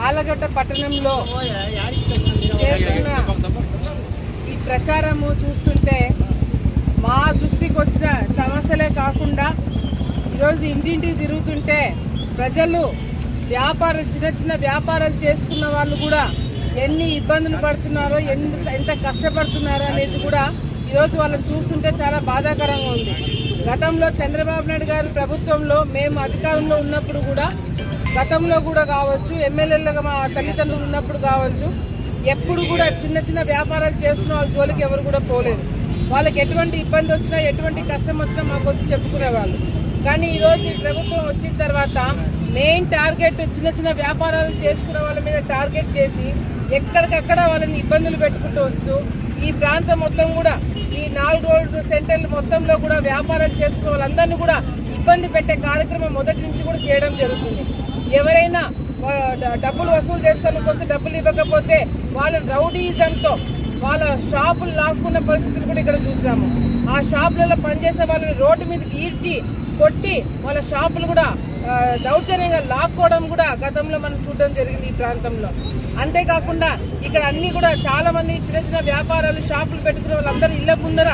ఆలగడ్డ పట్టణంలో చేస్తున్న ఈ ప్రచారము చూస్తుంటే మా దృష్టికి వచ్చిన సమస్యలే కాకుండా ఈరోజు ఇంటింటికి తిరుగుతుంటే ప్రజలు చిన్న చిన్న వ్యాపారాలు చేసుకున్న వాళ్ళు కూడా ఎన్ని ఇబ్బందులు పడుతున్నారో ఎంత కష్టపడుతున్నారో అనేది కూడా ఈరోజు వాళ్ళని చూస్తుంటే చాలా బాధాకరంగా ఉంది. గతంలో చంద్రబాబు నాయుడు గారి ప్రభుత్వంలో మేము అధికారంలో ఉన్నప్పుడు కూడా గతంలో కూడా కావచ్చు, ఎమ్మెల్యేలుగా మా తల్లిదండ్రులు ఉన్నప్పుడు కావచ్చు, ఎప్పుడు కూడా చిన్న చిన్న వ్యాపారాలు చేస్తున్న వాళ్ళ జోలికి ఎవరు కూడా పోలేదు. వాళ్ళకి ఎటువంటి ఇబ్బంది వచ్చినా ఎటువంటి కష్టం వచ్చినా మాకు వచ్చి చెప్పుకునేవాళ్ళు. కానీ ఈరోజు ఈ ప్రభుత్వం వచ్చిన తర్వాత మెయిన్ టార్గెట్ చిన్న చిన్న వ్యాపారాలు చేసుకునే వాళ్ళ మీద టార్గెట్ చేసి ఎక్కడికక్కడ వాళ్ళని ఇబ్బందులు పెట్టుకుంటూ వస్తూ ఈ ప్రాంతం మొత్తం కూడా ఈ 4 రోడ్డు సెంటర్లు మొత్తంలో కూడా వ్యాపారాలు చేసుకునే వాళ్ళందరినీ కూడా ఇబ్బంది పెట్టే కార్యక్రమం మొదటి నుంచి కూడా చేయడం జరుగుతుంది. ఎవరైనా డబ్బులు వసూలు చేసుకోవడం కోసం డబ్బులు ఇవ్వకపోతే వాళ్ళ రౌడీజంతో వాళ్ళ షాపులు లాక్కున్న పరిస్థితులు కూడా ఇక్కడ చూసాము. ఆ షాపులలో పనిచేసే వాళ్ళని రోడ్డు మీదకి ఈడ్చి కొట్టి వాళ్ళ షాపులు కూడా దౌర్జన్యంగా లాక్కోవడం కూడా గతంలో మనం చూడడం జరిగింది ఈ ప్రాంతంలో. అంతేకాకుండా ఇక్కడ అన్ని కూడా చాలా మంది చిన్న చిన్న వ్యాపారాలు షాపులు పెట్టుకునే వాళ్ళందరూ ఇళ్ల ముందర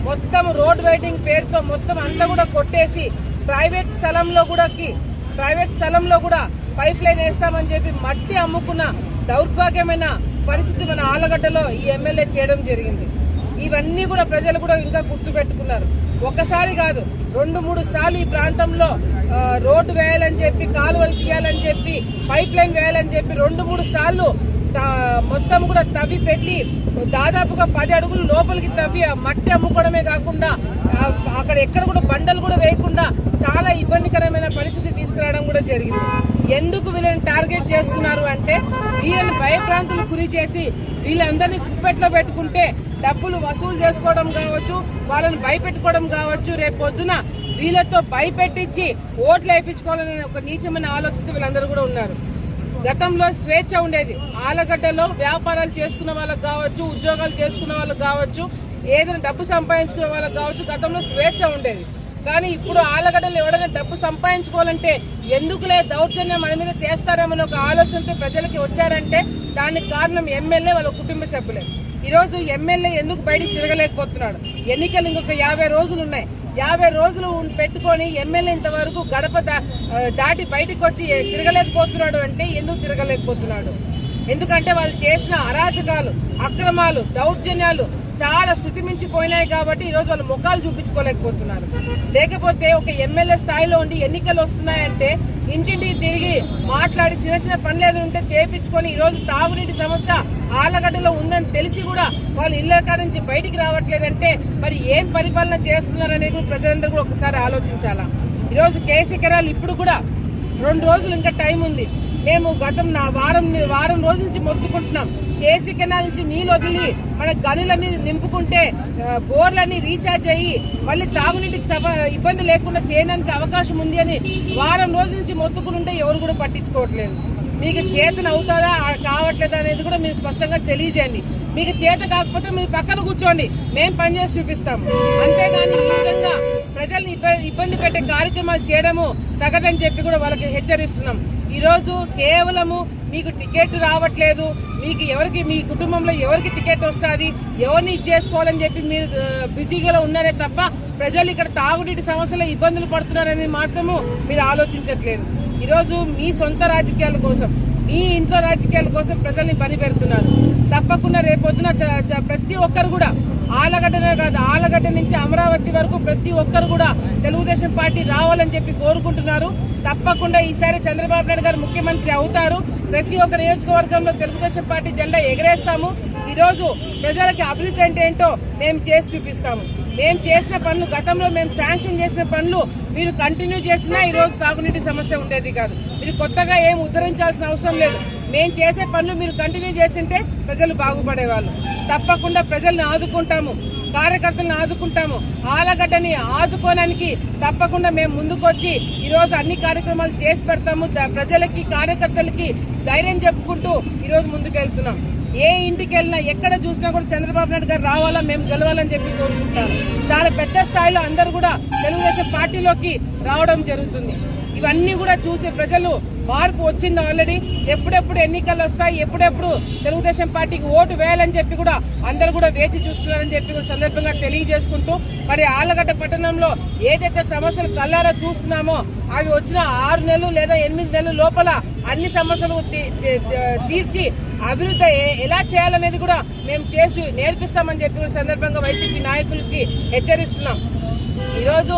మొత్తం రోడ్ వెయిటింగ్ పేరుతో మొత్తం అంతా కూడా కొట్టేసి ప్రైవేట్ స్థలంలో కూడా పైప్ లైన్ వేస్తామని చెప్పి మట్టి అమ్ముకున్న దౌర్భాగ్యమైన పరిస్థితి మన ఆలగడ్డలో ఈ ఎమ్మెల్యే చేయడం జరిగింది. ఇవన్నీ కూడా ప్రజలు కూడా ఇంకా గుర్తుపెట్టుకున్నారు. ఒక్కసారి కాదు, 2-3 సార్లు ఈ ప్రాంతంలో రోడ్డు వేయాలని చెప్పి, కాలువలు తీయాలని చెప్పి, పైప్ లైన్ వేయాలని చెప్పి 2-3 సార్లు మొత్తం కూడా తవ్వి పెట్టి దాదాపుగా 10 అడుగులు లోపలికి తవ్వి మట్టి అమ్ముకోవడమే కాకుండా అక్కడ ఎక్కడ కూడా బండలు కూడా వేయకుండా చాలా ఇబ్బందికరమైన పరిస్థితి తీసుకురావడం కూడా జరిగింది. ఎందుకు వీళ్ళని టార్గెట్ చేస్తున్నారు అంటే వీళ్ళని భయభ్రాంతులకు గురి చేసి వీళ్ళందరినీ కుప్పెట్లో పెట్టుకుంటే డబ్బులు వసూలు చేసుకోవడం కావచ్చు, వాళ్ళని భయపెట్టుకోవడం కావచ్చు, రేపు పొద్దున వీళ్ళతో భయపెట్టించి ఓట్లు వేయించుకోవాలనే ఒక నీచమైన ఆలోచనతో వీళ్ళందరూ కూడా ఉన్నారు. గతంలో స్వేచ్ఛ ఉండేది. ఆలగడ్డలో వ్యాపారాలు చేసుకున్న వాళ్ళకి కావచ్చు, ఉద్యోగాలు చేసుకున్న వాళ్ళకి కావచ్చు, ఏదైనా డబ్బు సంపాదించుకునే వాళ్ళకి కావచ్చు, గతంలో స్వేచ్ఛ ఉండేది. కానీ ఇప్పుడు ఆలగడ్డలో ఎవరైనా డబ్బు సంపాదించుకోవాలంటే ఎందుకులే దౌర్జన్యం మన మీద చేస్తారేమని ఒక ఆలోచనతో ప్రజలకి వచ్చారంటే దానికి కారణం ఎమ్మెల్యే, వాళ్ళ కుటుంబ సభ్యులే. ఈరోజు ఎమ్మెల్యే ఎందుకు బయటికి తిరగలేకపోతున్నాడు? ఎన్నికలు ఇంకొక 50 రోజులు ఉన్నాయి. 50 రోజులు పెట్టుకొని ఎమ్మెల్యే ఇంతవరకు గడప దాటి బయటకు వచ్చి తిరగలేకపోతున్నాడు అంటే ఎందుకు తిరగలేకపోతున్నాడు? ఎందుకంటే వాళ్ళు చేసిన అరాచకాలు, అక్రమాలు, దౌర్జన్యాలు చాలా శృతి మించిపోయినాయి కాబట్టి ఈరోజు వాళ్ళు ముఖాలు చూపించుకోలేకపోతున్నారు. లేకపోతే ఒక ఎమ్మెల్యే స్థాయిలో ఉండి ఎన్నికలు వస్తున్నాయంటే ఇంటింటికి తిరిగి మాట్లాడి చిన్న చిన్న పనులు ఏదో ఉంటే చేయించుకొని ఈరోజు తాగునీటి సమస్య ఆలగడ్డలో ఉందని తెలిసి కూడా వాళ్ళు ఇళ్ల నుంచి బయటికి రావట్లేదంటే మరి ఏం పరిపాలన చేస్తున్నారు అనేది ప్రజలందరూ కూడా ఒకసారి ఆలోచించాలా. ఈరోజు కేసీ కెనాల్ ఇప్పుడు కూడా 2 రోజులు ఇంకా టైం ఉంది. మేము గతం వారం రోజుల నుంచి మొత్తుకుంటున్నాం. కేసీ కెనాల్ నుంచి నీళ్ళు వదిలి మన గనులన్నీ నింపుకుంటే బోర్లన్నీ రీఛార్జ్ అయ్యి మళ్ళీ తాగునీటికి ఇబ్బంది లేకుండా చేయడానికి అవకాశం ఉంది అని వారం రోజుల నుంచి మొత్తుకుంటుంటే ఎవరు కూడా పట్టించుకోవట్లేదు. మీకు చేతన అవుతారా కావట్లేదా అనేది కూడా మీరు స్పష్టంగా తెలియజేయండి. మీకు చేత కాకపోతే మీరు పక్కన కూర్చోండి, మేము పనిచేసి చూపిస్తాము. అంతేగాని ఈ విధంగా ప్రజల్ని ఇబ్బంది పెట్టే కార్యక్రమాలు చేయడము తగదని చెప్పి కూడా వాళ్ళకి హెచ్చరిస్తున్నాం. ఈరోజు కేవలము మీకు టికెట్ రావట్లేదు, మీకు మీ కుటుంబంలో ఎవరికి టికెట్ వస్తుంది, ఎవరిని ఇచ్చేసుకోవాలని చెప్పి మీరు బిజీగా ఉన్నారే తప్ప ప్రజలు ఇక్కడ తాగునీటి సమస్యలో ఇబ్బందులు పడుతున్నారని మాత్రము మీరు ఆలోచించట్లేదు. ఈరోజు మీ సొంత రాజకీయాల కోసం, మీ ఇంట్లో రాజకీయాల కోసం ప్రజల్ని పని పెడుతున్నారు. తప్పకుండా రేపొద్దున ప్రతి ఒక్కరు కూడా ఆలగడ్డనే కాదు, ఆలగడ్డ నుంచి అమరావతి వరకు ప్రతి ఒక్కరు కూడా తెలుగుదేశం పార్టీ రావాలని చెప్పి కోరుకుంటున్నారు. తప్పకుండా ఈసారి చంద్రబాబు నాయుడు గారు ముఖ్యమంత్రి అవుతారు. ప్రతి ఒక్క నియోజకవర్గంలో తెలుగుదేశం పార్టీ జెండా ఎగరేస్తాము. ఈరోజు ప్రజలకి అభివృద్ధి అంటే ఏంటో మేము చేసి చూపిస్తాము. మేము చేసిన పనులు, గతంలో మేము శాంక్షన్ చేసిన పనులు మీరు కంటిన్యూ చేసినా ఈరోజు తాగునీటి సమస్య ఉండేది కాదు. మీరు కొత్తగా ఏం ఉద్ధరించాల్సిన అవసరం లేదు. మేము చేసే పనులు మీరు కంటిన్యూ చేస్తుంటే ప్రజలు బాగుపడేవాళ్ళు. తప్పకుండా ప్రజల్ని ఆదుకుంటాము, కార్యకర్తలను ఆదుకుంటాము. ఆలగడ్డని ఆదుకోవడానికి తప్పకుండా మేము ముందుకొచ్చి ఈరోజు అన్ని కార్యక్రమాలు చేసి పెడతాము. ప్రజలకి, కార్యకర్తలకి ధైర్యం చెప్పుకుంటూ ఈరోజు ముందుకెళ్తున్నాం. ఏ ఇంటికి వెళ్ళినా ఎక్కడ చూసినా కూడా చంద్రబాబు నాయుడు గారు రావాలా, మేము గెలవాలని చెప్పి కోరుకుంటారు. చాలా పెద్ద స్థాయిలో అందరూ కూడా తెలుగుదేశం పార్టీలోకి రావడం జరుగుతుంది. ఇవన్నీ కూడా చూసి ప్రజలు మార్పు వచ్చింది ఆల్రెడీ. ఎప్పుడెప్పుడు ఎన్నికలు వస్తాయి, ఎప్పుడెప్పుడు తెలుగుదేశం పార్టీకి ఓటు వేయాలని చెప్పి కూడా అందరూ కూడా వేచి చూస్తున్నారని చెప్పి కూడా సందర్భంగా తెలియజేసుకుంటూ, మరి ఆళ్లగడ్డ పట్టణంలో ఏదైతే సమస్యలు కళ్ళారా చూస్తున్నామో అవి వచ్చిన 6 నెలలు లేదా 8 నెలల లోపల అన్ని సమస్యలు తీర్చి అభివృద్ధి ఎలా చేయాలనేది కూడా మేము చేసి నేర్పిస్తామని చెప్పి కూడా సందర్భంగా వైసీపీ నాయకులకి హెచ్చరిస్తున్నాం. ఈరోజు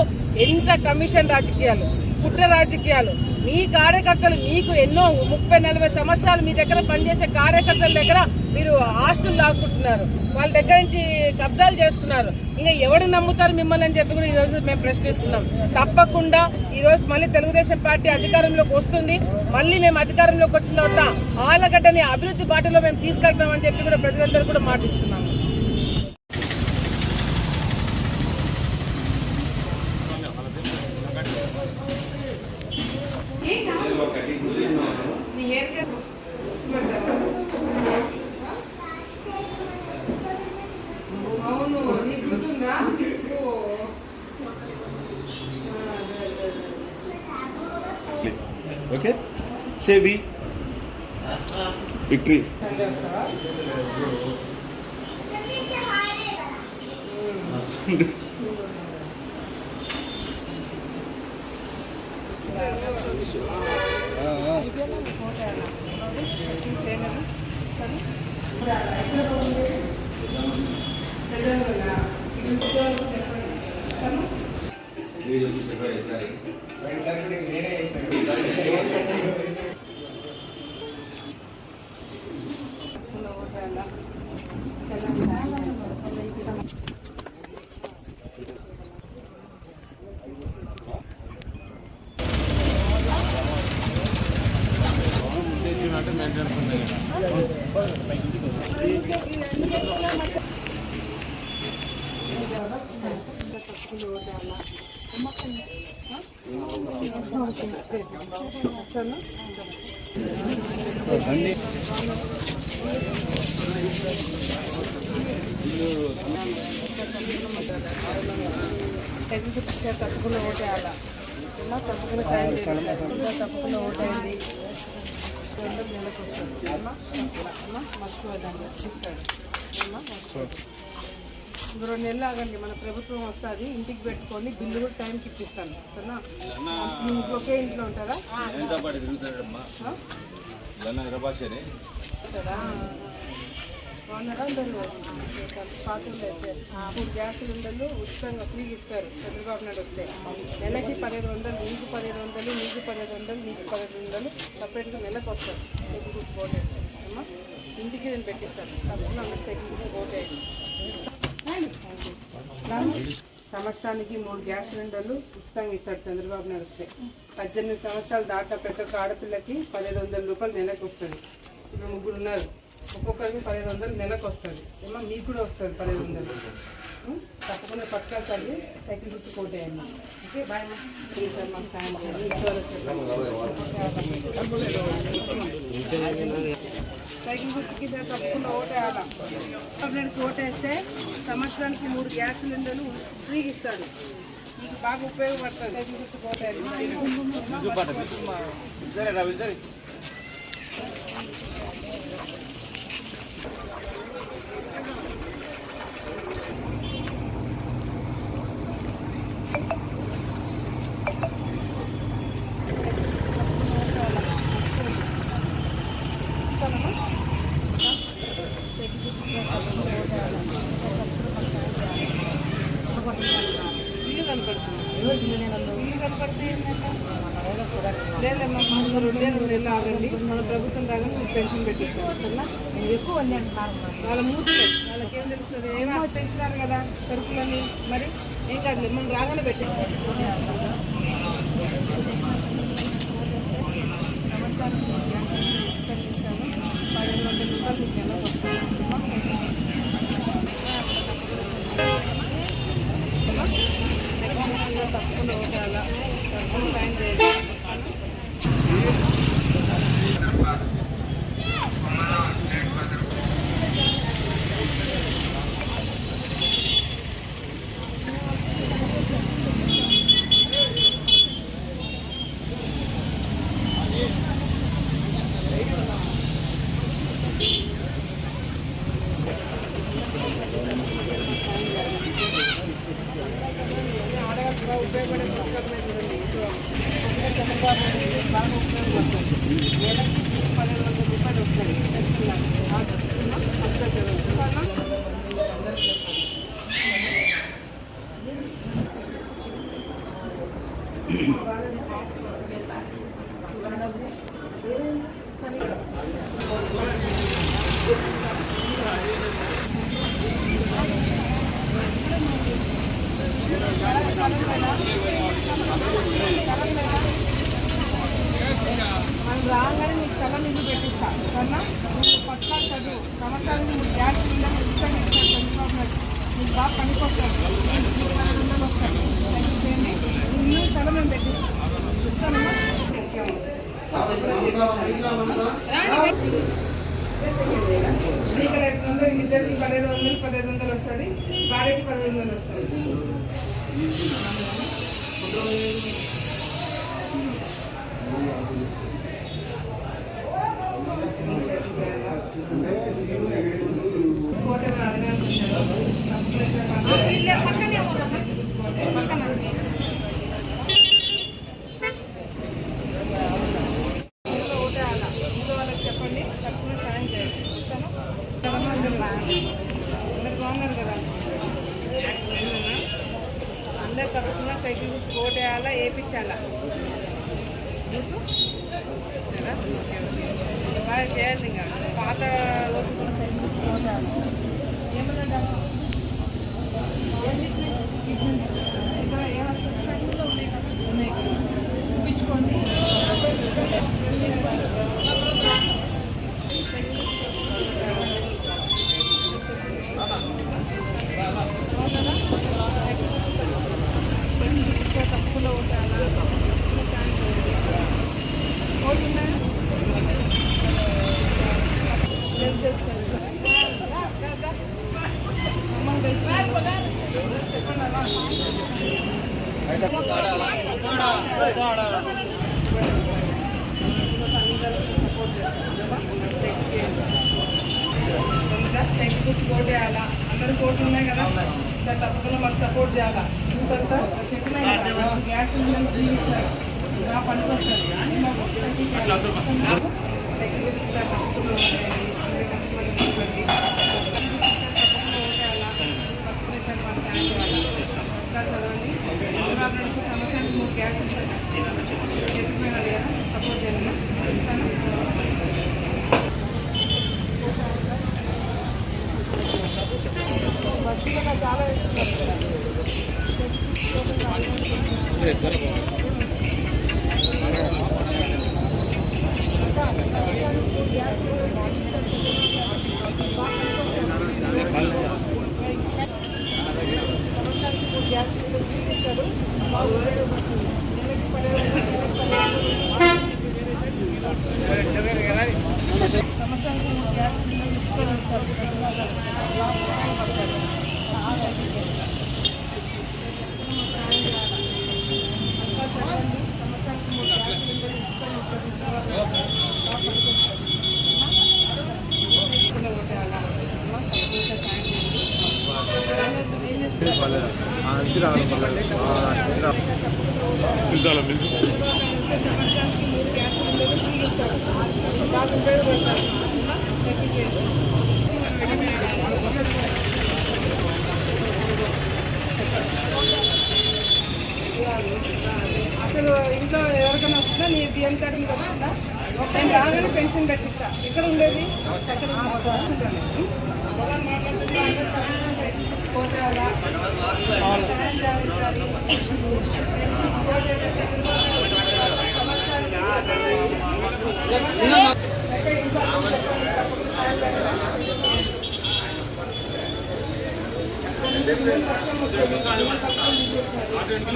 ఎంత కమిషన్ రాజకీయాలు, కుట్ర రాజకీయాలు, మీ కార్యకర్తలు మీకు ఎన్నో 30-40 సంవత్సరాలు మీ దగ్గర పనిచేసే కార్యకర్తల దగ్గర మీరు ఆస్తులు లాక్కుంటున్నారు, వాళ్ళ దగ్గర నుంచి కబ్జాలు చేస్తున్నారు. ఇంకా ఎవరు నమ్ముతారు మిమ్మల్ని అని చెప్పి కూడా ఈ రోజు మేము ప్రశ్నిస్తున్నాం. తప్పకుండా ఈ రోజు మళ్ళీ తెలుగుదేశం పార్టీ అధికారంలోకి వస్తుంది. మళ్ళీ మేము అధికారంలోకి వచ్చిన తర్వాత ఆళ్లగడ్డని అభివృద్ధి బాటలో మేము తీసుకెళ్తామని చెప్పి కూడా ప్రజలందరూ కూడా మాటిస్తున్నాము. అవును, నీకు గుర్తుందా? ఓకే, సే వి విక్టరీ. తప్పకుండా ఓటేయాలా, తప్పకుండా సాయం చేయాలి, తప్పకుండా ఓటేయండి. నెలకు వస్తుంది మర్చిపోదాన్ని ఇస్తాడు. 2 నెలలు ఆగండి, మన ప్రభుత్వం వస్తుంది, ఇంటికి పెట్టుకొని బిల్లు కూడా టైంకి ఇప్పిస్తాను. సరేనా? ఒకే ఇంట్లో ఉంటారా? పాత్రలు అయితే 3 గ్యాస్ సిలిండర్లు ఉచితంగా ఫ్రీగా ఇస్తారు చంద్రబాబు నాయుడు వస్తే. నెలకి 1500, నీకు 1500, నీకు 1500, నీకు 1500 సపరేట్గా నెలకు వస్తారు. సెకండ్ గ్రూప్ ఓట్ వేస్తారు అమ్మా, ఇంటికి నేను పెట్టిస్తాను. తప్పకుండా సెకండ్ గ్రూప్ ఓట్ వేయండి. సంవత్సరానికి 3 గ్యాస్ సిలిండర్లు ఉచితంగా ఇస్తాడు చంద్రబాబు నాయుడు వస్తే. 18 సంవత్సరాలు దాటా ప్రతి ఒక్క ఆడపిల్లకి 1500 రూపాయలు నెలకు వస్తుంది. ఇప్పుడు 3 ఉన్నారు, ఒక్కొక్కరికి 1500 నెలకు వస్తుంది. ఏమో మీకు కూడా వస్తుంది 1500. తప్పకుండా పథకాలు చదివి సైకిల్ గుర్తు కోటేయండి. Okay, bye sir. మాకు సాయం సైకిల్ గుర్తుకి తప్పకుండా ఓటేయాలా. ఓటేస్తే సంవత్సరానికి 3 గ్యాస్ సిలిండర్లు ఫ్రీగా ఇస్తాడు. మీకు బాగా ఉపయోగపడుతుంది. సైకిల్ గుర్తుకు ఓటేయాలి. ఇల్లు కనపడుతుంది, ఇల్లు కనపడితే లేదమ్మా, 2 నెలలు ఆగండి. మన ప్రభుత్వం రాగానే మీకు పెన్షన్ పెట్టిస్తాం. ఎక్కువ ఉంది అంటున్నారు వాళ్ళ మూతులే, వాళ్ళకేం తెలుస్తుంది? ఏమో పెంచినారు కదా సరుకులని, మరి ఏం కాదు, మనం రాగానే పెట్టిస్తాం. తప్పకుండా ఓటాలా, తప్పకుండా సాయం చేయాలి. ఆడవాళ్ళకి ఉపయోగపడే పుస్తకమే చూడండి. చంద్రబాబు బాగా ఉపయోగపడుతుంది. నెలకి 1500 రూపాయలు వస్తాయి. అంతా చదువుతున్నా అందరికీ మనం రాగానే నీకు స్థలం ఇల్లు పెట్టిస్తా కన్నా నువ్వు పక్కా చదువు సంవత్సరానికి 3 గ్యాస్ సిలిండర్ ఇస్తాను. చంద్రబాబు నాయుడు నీకు బాగా పనికొస్తాడు. 1200 వస్తాయి. తగ్గిపోయింది ఇల్లు స్థలం మేము పెట్టిస్తాం. ఇస్తానమ్మా. ఇక్కడ 500 ఇద్దరికి 1500 వస్తుంది. భార్యకి 1500 వస్తుంది. చెప్పండి తప్పకుండా సాయం చేయాలి. అందరు బాగున్నారు కదా. అందరు తప్పకుండా సైకిల్ గుర్తు ఓటేయాలా వేయించాలా బాగా చేయండి. ఇంకా పాత ఓటుకున్న సైకిల్ గుర్తు ఓటేయాలి. ఏమన్నా ఉన్నాయి కదా చూపించుకోండి. తప్పులో ఓటాలా ఓటున్నా సపోర్ట్ చేయాలా. అందరూ కోట్లు ఉన్నాయి కదా సార్ తప్పకుండా మాకు సపోర్ట్ చేయాలా. ఇంకంతా చెప్పినాయి కదా గ్యాస్ సిలిండర్ ఫ్రీ ఇస్తారు. బాగా పనికి వస్తుంది. సంవత్సరానికి 3 గ్యాస్ చెప్పిపోయినారు కదా సపోర్ట్ చేయాలి. బస్సులుగా చాలా ఇస్తున్నారు. గ్యాస్ ఇస్తాడు. సంవత్సరానికి గ్యాస్ అసలు ఇంట్లో ఎవరికైనా వస్తుందా నీ బియ్యం కార్డు మీద వస్తుందా? నేను రాగానే పెన్షన్ పెట్టిస్తా. ఇక్కడ ఉండేది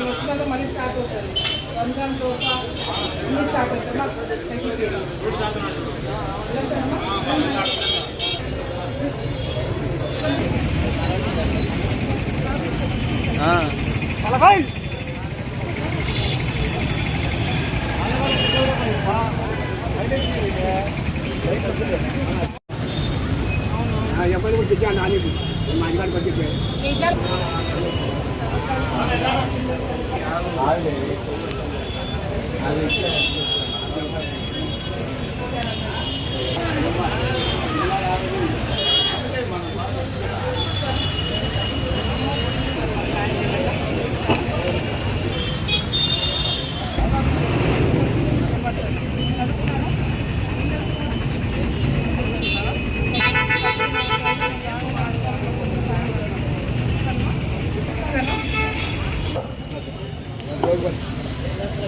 వచ్చినాక మళ్ళీ స్టార్ట్ అవుతుంది. రంజాన్ తోఫా అన్నీ స్టార్ట్ అవుతుంది. మాకు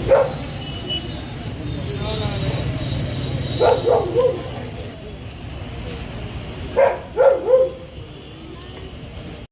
Good.